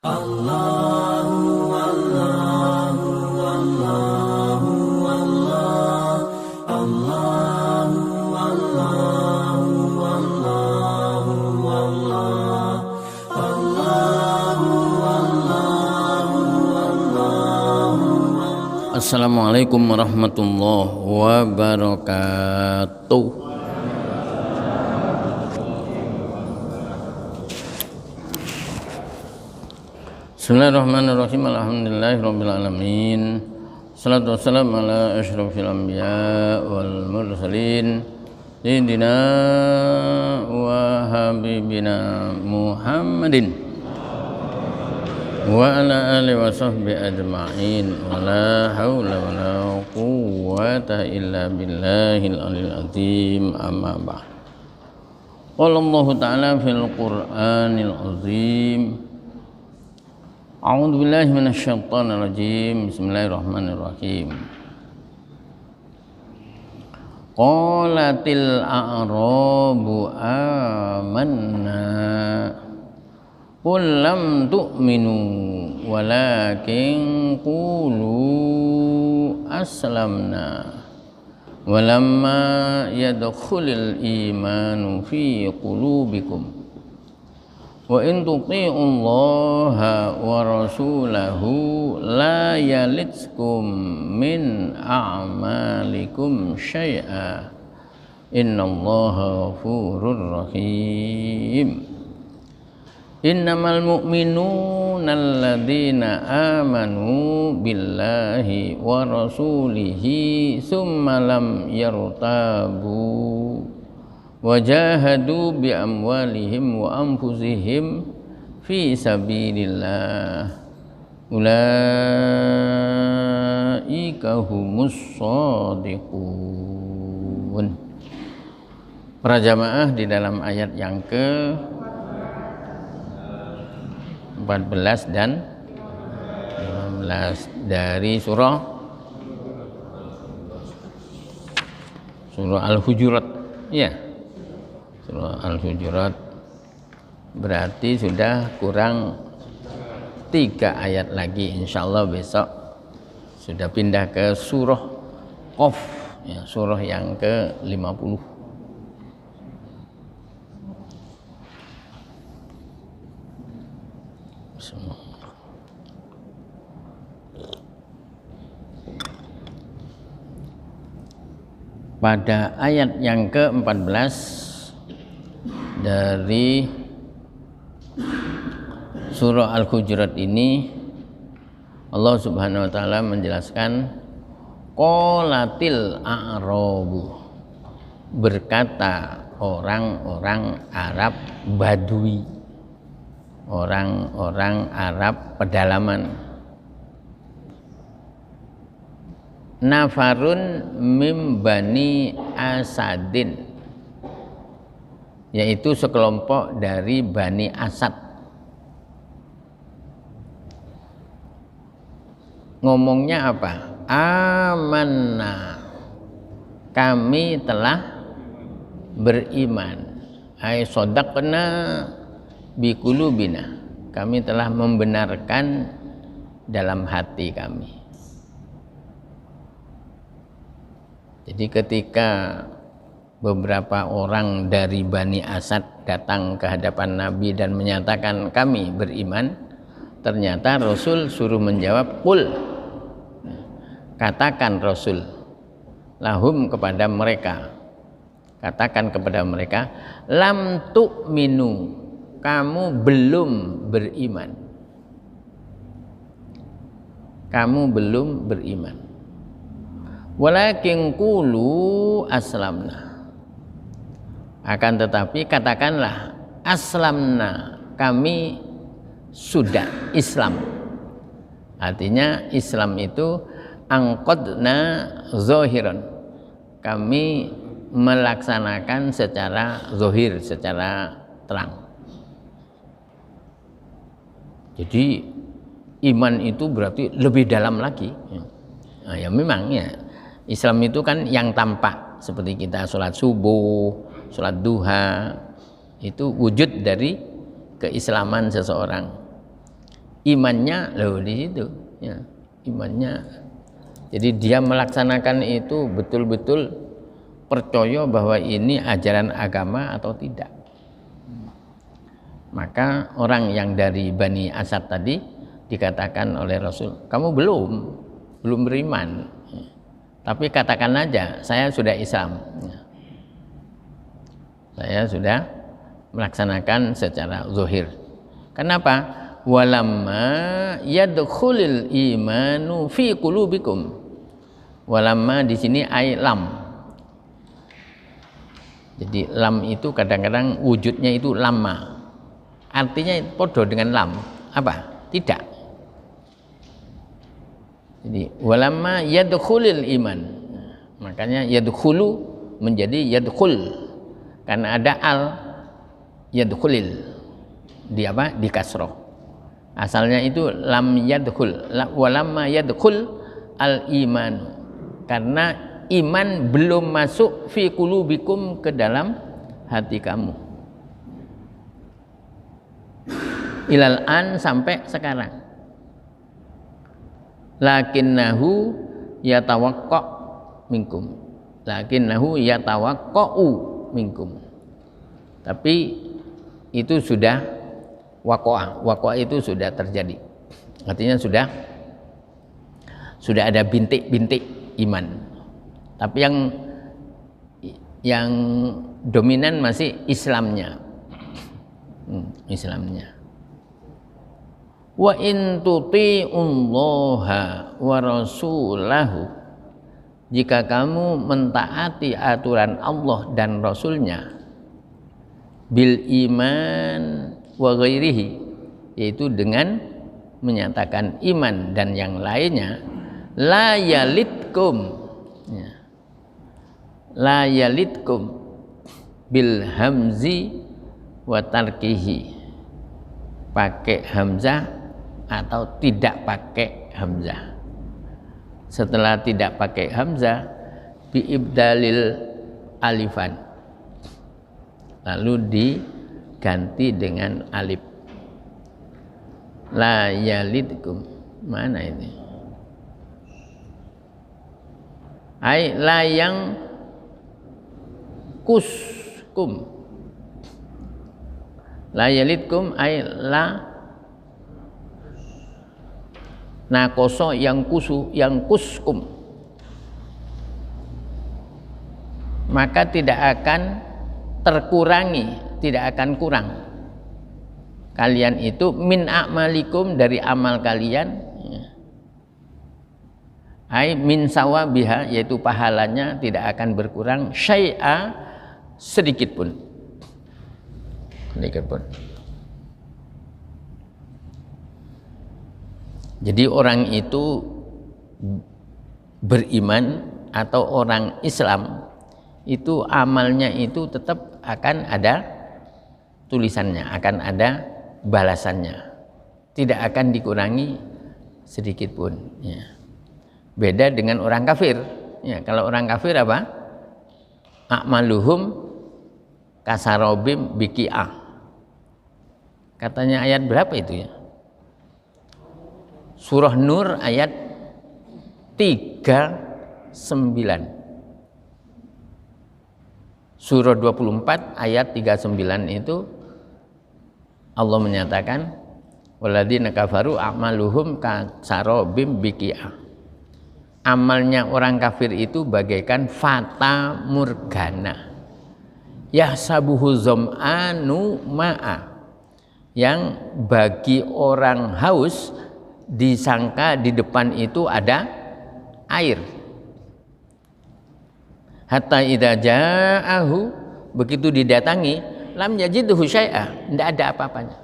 Allahu Allahu Allahu Allah Allahu Allahu Allahu Allah Allahu Allahu Allahu. Assalamualaikum warahmatullahi wabarakatuh. Bismillahirrahmanirrahim. Alhamdulillahirabbil alamin. Shalatu wassalamu ala asyrofil anbiya wal mursalin sayyidina wa habibina Muhammadin wa ala alihi wa sahbihi ajma'in. Wa la haula wa la quwwata illa billahil aliyil azim. Amma ba'd. Qala Allah ta'ala fil Qur'anil azim. A'udzu billahi minasyaitonir rajim. Bismillahirrahmanirrahim. Qalatil a'rabu amanna qul lam tu'minu walakin qulu aslamna walamma yadkhulul imanu fi qulubikum wa in tuti'ullaha wa rasulahu la yalitskum min a'malikum syai'a innallaha ghafurur rahim. Innamal mu'minuna alladzina amanu billahi wa rasulihi summa lam yartabu wajahadu bi amwalihim wa anfusihim fi sabilillah ulaika humus shadiqun. Para jamaah, di dalam ayat yang ke 14 dan 15 dari surah Al-Hujurat, ya, surah Al-Hujurat, berarti sudah kurang 3 ayat lagi. Insyaallah besok sudah pindah ke surah Qaf, ya, surah yang ke-50. Pada ayat yang ke-14 dari surah Al-Hujurat ini, Allah Subhanahu wa taala menjelaskan qalatil a'rabu, berkata orang-orang Arab Badui, orang-orang Arab pedalaman, nafarun mim bani Asadin, yaitu sekelompok dari Bani Asad. Ngomongnya apa? Amanna, kami telah beriman. Ai shadaqna biqulubina, kami telah membenarkan dalam hati kami. Jadi ketika beberapa orang dari Bani Asad datang ke hadapan Nabi dan menyatakan kami beriman, ternyata Rasul suruh menjawab, qul, katakan Rasul, lahum, kepada mereka, katakan kepada mereka, lam tu'minu, kamu belum beriman, kamu belum beriman, walakin qulu aslamna, akan tetapi katakanlah aslamna, kami sudah Islam. Artinya Islam itu angqadna zahiran, kami melaksanakan secara zahir, secara terang. Jadi iman itu berarti lebih dalam lagi. Nah, ya memang ya, Islam itu kan yang tampak, seperti kita sholat subuh, sholat duha, itu wujud dari keislaman seseorang. imannya loh di situ ya, imannya. Jadi dia melaksanakan itu betul-betul percaya bahwa ini ajaran agama atau tidak. Maka orang yang dari Bani Asad tadi dikatakan oleh Rasul, kamu belum beriman, tapi katakan aja saya sudah Islam, saya sudah melaksanakan secara zahir. Kenapa? Walamma yadkhulul imanu fi qulubikum. Walamma di sini ay lam. Jadi lam itu kadang-kadang wujudnya itu lama. Artinya podo dengan lam. Apa? Tidak. Jadi walamma yadkhulul iman. Makanya yadkhulu menjadi yadkhul. Karena ada al yadkhulil. Di apa? Di kasroh. Asalnya itu lam yadkhul. Walamma yadkhul al iman. Karena iman belum masuk fi qulubikum ke dalam hati kamu. Ilal an sampai sekarang. Lakinnahu yatawaqqa minkum. Lakinnahu yatawaqqa'u minkum. Tapi itu sudah waqa'ah itu sudah terjadi. Artinya sudah ada bintik-bintik iman. Tapi yang dominan masih Islamnya. Islamnya. Wa in tuti'ullaha wa rasulahu, jika kamu mentaati aturan Allah dan Rasulnya, bil iman wa ghairihi, yaitu dengan menyatakan iman dan yang lainnya, la yalitkum, la yalitkum bil hamzi wa tarkihi, pakai hamzah atau tidak pakai hamzah. Setelah tidak pakai hamzah, bi ibdalil alifan, lalu diganti dengan alif. La yalidkum, mana ini? Ai la yang kuskum. La yalidkum ai la nakoso yang kuskum, maka tidak akan terkurangi, tidak akan kurang kalian itu min a'malikum, dari amal kalian, ai min sawabiha, yaitu pahalanya tidak akan berkurang, syai'a, sedikit pun. Jadi orang itu beriman atau orang Islam itu amalnya itu tetap akan ada tulisannya, akan ada balasannya, tidak akan dikurangi sedikit pun. Ya. Beda dengan orang kafir. Ya, kalau orang kafir apa? A'maluhum kasarobim biki'ah. Katanya ayat berapa itu ya? Surah Nur ayat 39. Surah 24 ayat 39 itu Allah menyatakan walladzina kafaru a'maluhum kasarobim biki'ah. Amalnya orang kafir itu bagaikan fata morgana. Yahsabuhu zam'anu ma'a, yang bagi orang haus disangka di depan itu ada air. Hatta idza ja'ahu, begitu didatangi, lam yajidhu syai'a, tidak ada apa-apanya.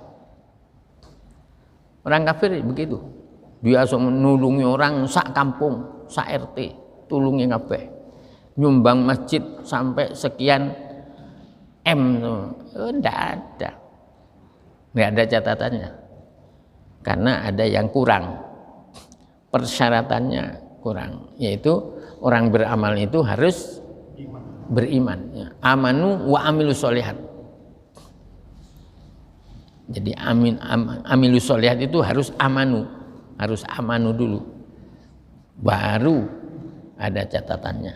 Orang kafir begitu, dia langsung nulungi orang sak kampung, sak RT, tulungi kabeh, nyumbang masjid sampai sekian M, tidak ada catatannya. Karena ada yang kurang, persyaratannya kurang, yaitu orang beramal itu harus beriman. Amanu wa amilu sholihat. Jadi amilus sholihat itu harus amanu dulu, baru ada catatannya.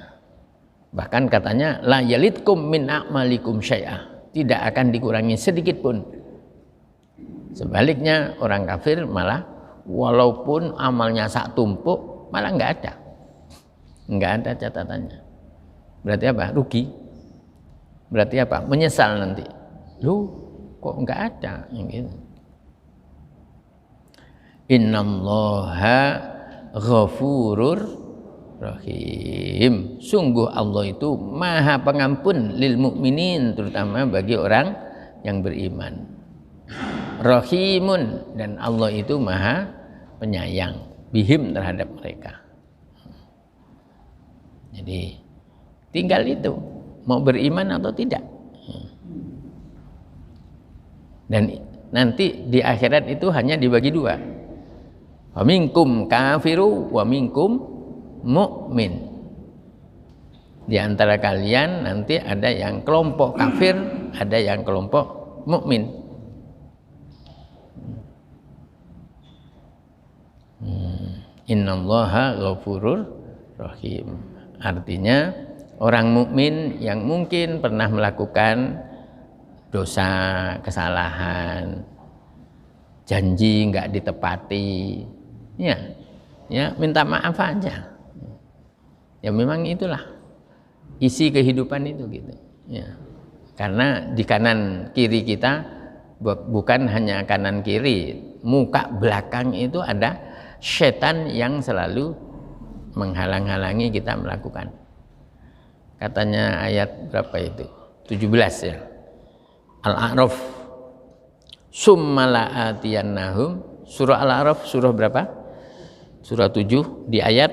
Bahkan katanya la yalitkum min a'malikum syai'ah, tidak akan dikurangi sedikit pun. Sebaliknya orang kafir malah walaupun amalnya sak tumpuk malah nggak ada catatannya. Berarti apa? Rugi. Berarti apa? Menyesal nanti. Loh, kok nggak ada gitu. Innallaha ghafurur rahim. Sungguh Allah itu maha pengampun lil mukminin, terutama bagi orang yang beriman. Rahimun, dan Allah itu maha penyayang bihim, terhadap mereka. Jadi tinggal itu mau beriman atau tidak. Dan nanti di akhirat itu hanya dibagi dua. Wa minkum kafiru wa minkum mu'min. Di antara kalian nanti ada yang kelompok kafir, ada yang kelompok mukmin. Innallaha ghafurur rahim. Artinya orang mukmin yang mungkin pernah melakukan dosa, kesalahan, janji nggak ditepati, ya minta maaf aja. Ya memang itulah isi kehidupan itu gitu. Ya. Karena di kanan kiri kita bukan hanya kanan kiri, muka belakang itu ada setan yang selalu menghalang-halangi kita melakukan. Katanya ayat berapa itu? 17 ya. Al-A'raf, summa la'atiyannahum. Surah Al-A'raf surah berapa? Surah 7 di ayat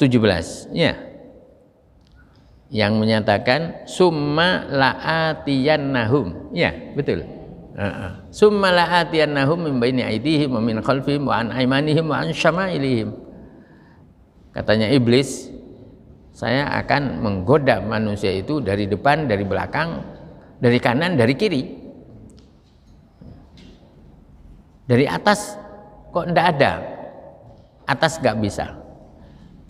17 ya. Yang menyatakan summa la'atiyannahum. Ya, betul. Summa la'atiyannahum min baini aydihim wa min khalfihim wa an aymanihim wa an syama'ilihim. Katanya iblis, saya akan menggoda manusia itu dari depan, dari belakang, dari kanan, dari kiri. Dari atas kok ndak ada? Atas nggak bisa.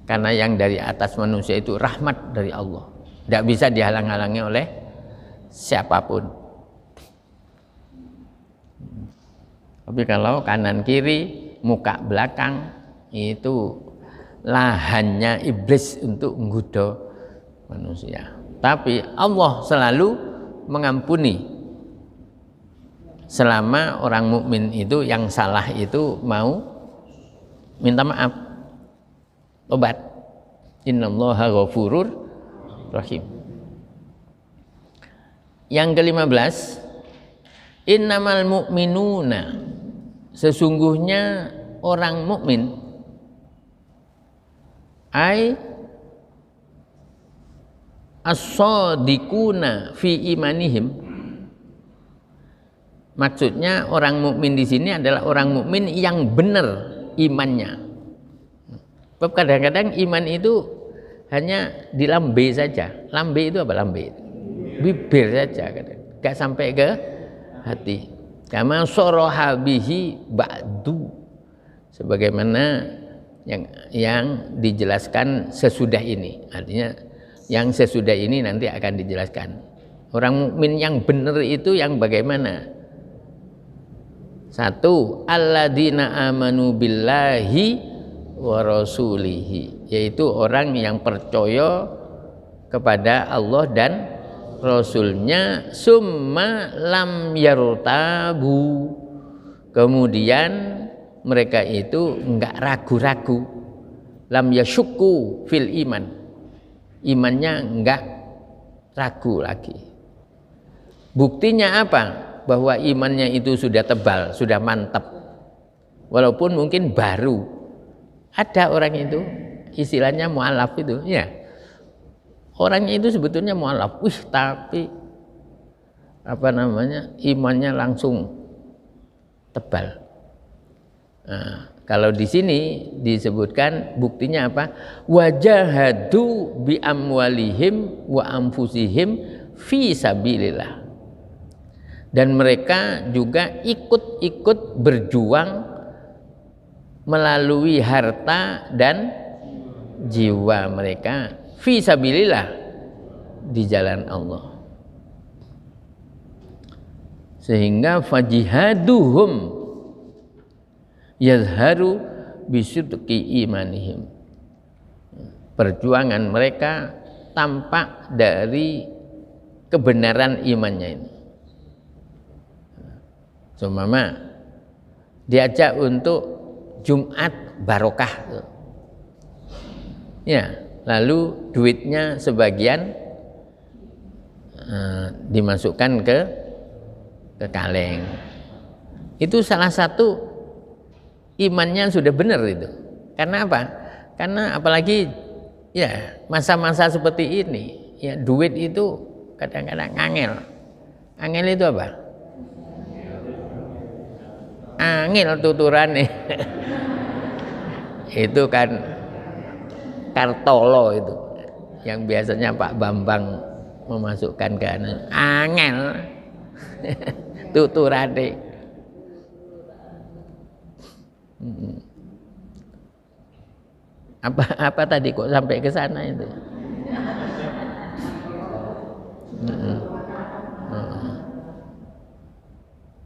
Karena yang dari atas manusia itu rahmat dari Allah. Ndak bisa dihalang-halangi oleh siapapun. Tapi kalau kanan kiri, muka belakang, itu lahannya iblis untuk menggoda manusia. Tapi Allah selalu mengampuni selama orang mukmin itu yang salah itu mau minta maaf, tobat. Innallaha ghafurur rahim. Yang ke-15, innamal mu'minuna, sesungguhnya orang mukmin ai as-shadiquna fi imanihim. Maksudnya orang mukmin di sini adalah orang mukmin yang benar imannya. Sebab kadang-kadang iman itu hanya di lambe saja. Lambe itu apa lambe? Bibir saja kadang. Gak sampai ke hati. Kama soroha bihi ba'du. Sebagaimana yang dijelaskan sesudah ini. Artinya yang sesudah ini nanti akan dijelaskan. Orang mukmin yang benar itu yang bagaimana? Satu, alladzina amanu billahi wa rasulihi, yaitu orang yang percaya kepada Allah dan Rasulnya, summa lam yartabu, kemudian mereka itu enggak ragu-ragu, lam yasyukku fil iman, imannya enggak ragu lagi. Buktinya apa? Bahwa imannya itu sudah tebal, sudah mantap, walaupun mungkin baru. Ada orang itu istilahnya mu'alaf itu, ya. Orangnya itu sebetulnya mu'alaf, tapi imannya langsung tebal. Nah, kalau di sini disebutkan buktinya apa? Wajahadu bi amwalihim wa anfusihim fi sabilillah. dan mereka juga ikut berjuang melalui harta dan jiwa mereka fi sabilillah, di jalan Allah. Sehingga fajihaduhum yazharu bisidqi imanihim, perjuangan mereka tampak dari kebenaran imannya ini. Seumpama diajak untuk Jumat barokah, ya, lalu duitnya sebagian dimasukkan ke kaleng. Itu salah satu imannya sudah benar itu. Karena apa? Karena apalagi ya masa-masa seperti ini, ya duit itu kadang-kadang angel. Angel itu apa? Angel tuturan nih. Itu kan Kartolo itu yang biasanya Pak Bambang memasukkan ke angel tuturane. Apa tadi kok sampai ke sana itu?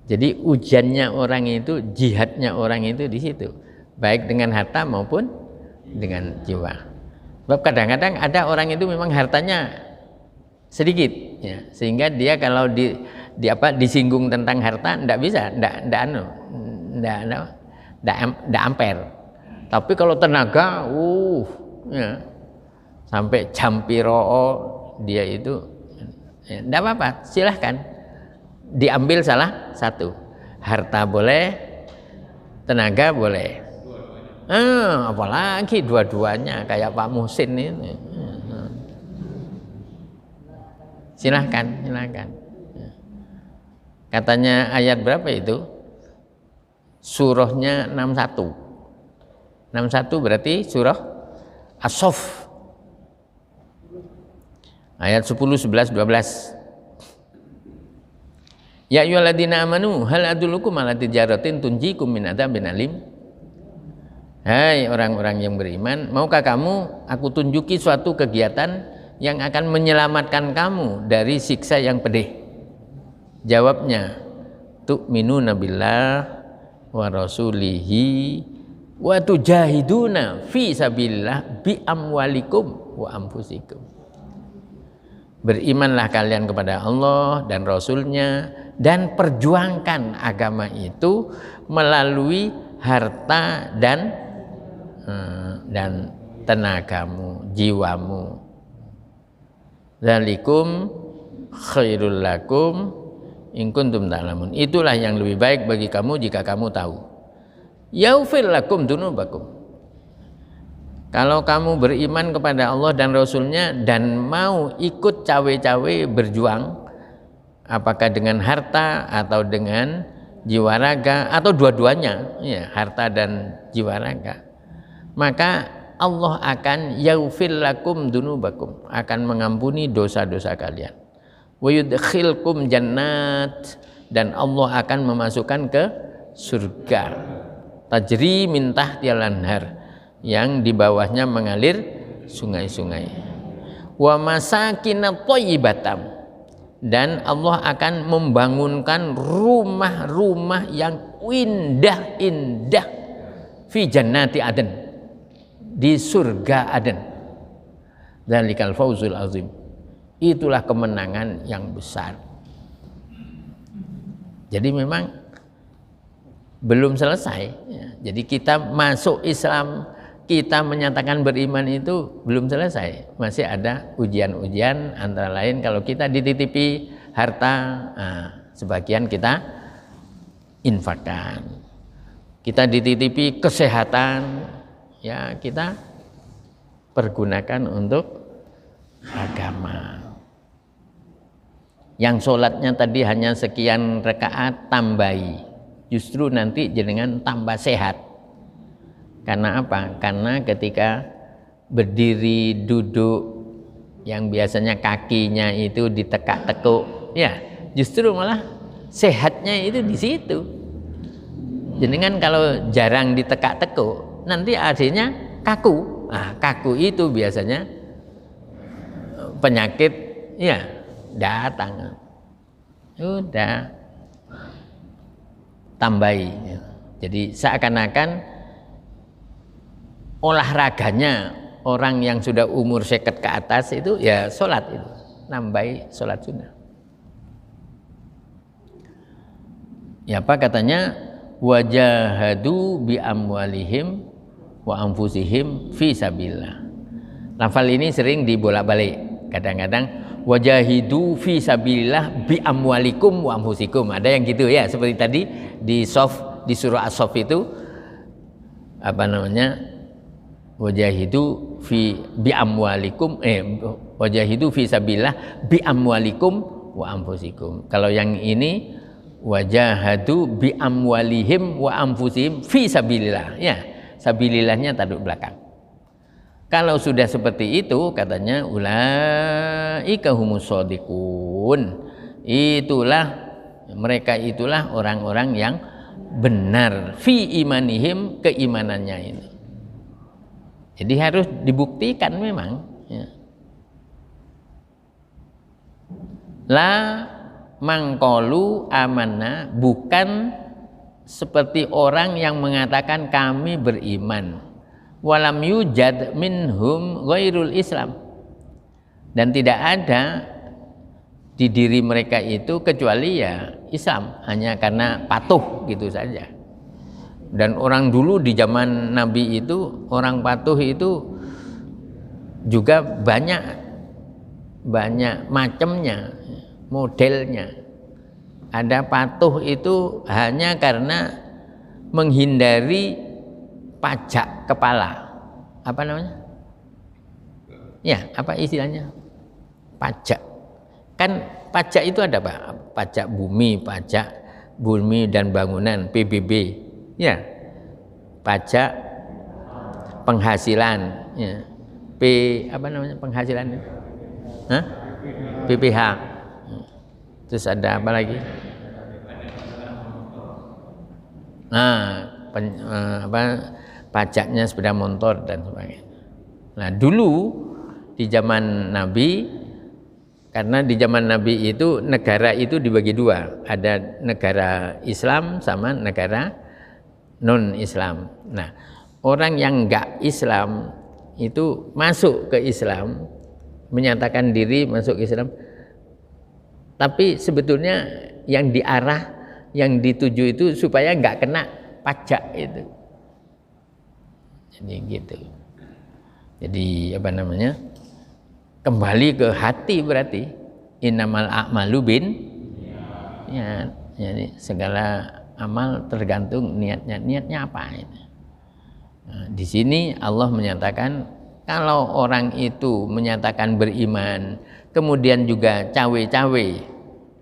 Jadi ujiannya orang itu, jihadnya orang itu di situ, baik dengan harta maupun dengan jiwa. Sebab kadang-kadang ada orang itu memang hartanya sedikit, ya, sehingga dia kalau disinggung tentang harta ndak bisa, ndak amper. Tapi kalau tenaga, ya, sampai jam piro dia itu, ya, ndak apa-apa, silahkan diambil salah satu. Harta boleh, tenaga boleh. Apalagi dua-duanya kayak Pak Muhsin ini. Silahkan. Katanya ayat berapa itu? Surahnya 61. 61 berarti surah As-Saff. Ayat 10, 11, 12. Ya ayyuhalladzina amanu hal adullukum ala tijaratin tunjikum min adzabin alim. Hai orang-orang yang beriman, maukah kamu aku tunjuki suatu kegiatan yang akan menyelamatkan kamu dari siksa yang pedih? Jawabnya, tu'minuna billah wa rasulihi wa tujahiduna fi sabilillah bi amwalikum wa anfusikum. Berimanlah kalian kepada Allah dan Rasulnya dan perjuangkan agama itu melalui harta dan tenagamu, jiwamu. Dzalikum khairul lakum in kuntum ta'lamun. Itulah yang lebih baik bagi kamu jika kamu tahu. Yaghfir lakum dzunubakum. Kalau kamu beriman kepada Allah dan Rasulnya dan mau ikut cawe-cawe berjuang, apakah dengan harta atau dengan jiwa raga atau dua-duanya, ya, harta dan jiwa raga, maka Allah akan yaghfir lakum dzunubakum, akan mengampuni dosa-dosa kalian. Wa yudkhilkum jannat, dan Allah akan memasukkan ke surga. Tajri min tahtihal anhar, yang di bawahnya mengalir sungai-sungai. Wa masakin thayyibatam, dan Allah akan membangunkan rumah-rumah yang indah-indah fi jannati aden, di surga Aden. Dzalikal fauzul azim. Itulah kemenangan yang besar. Jadi memang belum selesai, ya. Jadi kita masuk Islam, kita menyatakan beriman itu belum selesai. Masih ada ujian-ujian, antara lain kalau kita dititipi harta, sebagian kita infakkan. Kita dititipi kesehatan, ya kita pergunakan untuk agama. Yang sholatnya tadi hanya sekian rakaat, tambahi, justru nanti jenengan tambah sehat. Karena apa? Karena ketika berdiri, duduk, yang biasanya kakinya itu ditekak-tekuk, ya justru malah sehatnya itu di situ. Jenengan kalau jarang ditekak-tekuk, nanti akhirnya kaku. Nah, kaku itu biasanya penyakit ya datang. Udah tambahi. Jadi seakan-akan olahraganya orang yang sudah umur 50 ke atas itu ya sholat itu, nambahi sholat sunnah. Ya apa katanya? Wajahadu bi amwalihim wa anfusihim fi sabilillah. Lafal ini sering dibolak-balik. Kadang-kadang wajahidu fi sabilillah bi amwalikum wa anfusikum. Ada yang gitu ya, seperti tadi di surah As-Saff itu apa namanya? Wajahidu fi bi amwalikum wajahidu fi sabilillah bi amwalikum wa anfusikum. Kalau yang ini wajahadu bi amwalihim wa anfusihim fi sabilillah. Ya, sabilillahnya taruh belakang. Kalau sudah seperti itu katanya ulaika humus shodiqun. Mereka itulah orang-orang yang benar fi imanihim, keimanannya ini. Jadi harus dibuktikan memang ya. La mangkolu amanah, bukan seperti orang yang mengatakan kami beriman, walam yujad minhum ghairul Islam, dan tidak ada di diri mereka itu kecuali ya Islam, hanya karena patuh gitu saja. Dan orang dulu di zaman Nabi itu orang patuh itu juga banyak macamnya, modelnya. Ada patuh itu hanya karena menghindari pajak kepala. Apa namanya? Ya, apa istilahnya? Pajak. Kan pajak itu ada Pak? Pajak bumi dan bangunan, PBB. Ya. Pajak penghasilan, ya. Apa namanya penghasilan itu? Hah? PPH. Terus ada apa lagi? Pajaknya sepeda motor dan sebagainya. Nah dulu di zaman Nabi, karena di zaman Nabi itu negara itu dibagi dua, ada negara Islam sama negara non Islam. Nah orang yang enggak Islam itu masuk ke Islam, menyatakan diri masuk Islam, tapi sebetulnya yang diarah, yang dituju itu supaya nggak kena pajak itu. Jadi gitu. Jadi apa namanya? Kembali ke hati berarti innamal a'malu bin ya. Jadi segala amal tergantung niatnya apa itu. Nah, di sini Allah menyatakan kalau orang itu menyatakan beriman, kemudian juga cawe-cawe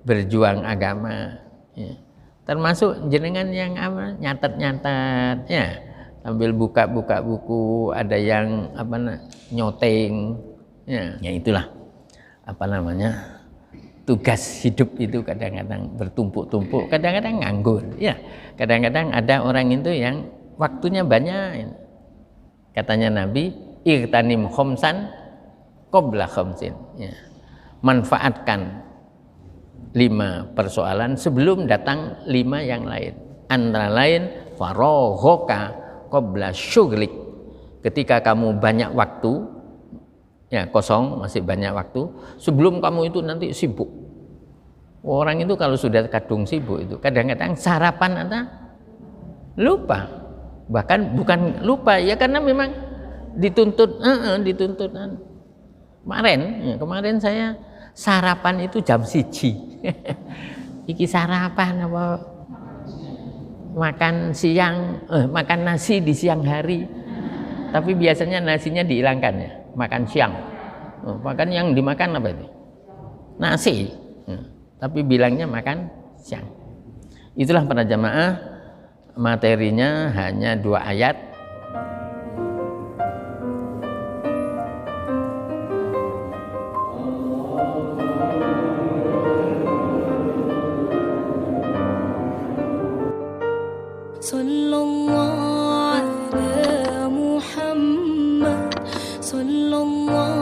berjuang agama, ya. Termasuk jenengan yang nyatet-nyatet, ya, sambil buka-buka buku, ada yang nyoteng, ya itulah apa namanya tugas hidup itu kadang-kadang bertumpuk-tumpuk, kadang-kadang nganggur, ya, kadang-kadang ada orang itu yang waktunya banyak. Katanya Nabi, irtanim khomsan qabla khomsin, ya. Manfaatkan 5 persoalan sebelum datang 5 yang lain. Antara lain farohoka qabla syughlik, ketika kamu banyak waktu, ya kosong, masih banyak waktu, sebelum kamu itu nanti sibuk. Orang itu kalau sudah kadung sibuk itu kadang-kadang sarapan atau lupa, bahkan bukan lupa ya, karena memang dituntut kemarin saya sarapan itu jam 1. Iki sarapan apa makan siang, makan nasi di siang hari, tapi biasanya nasinya dihilangkan ya, makan siang. Makan yang dimakan apa itu? Nasi, tapi bilangnya makan siang. Itulah para jamaah, materinya hanya 2 ayat. صلى الله على محمد صلى الله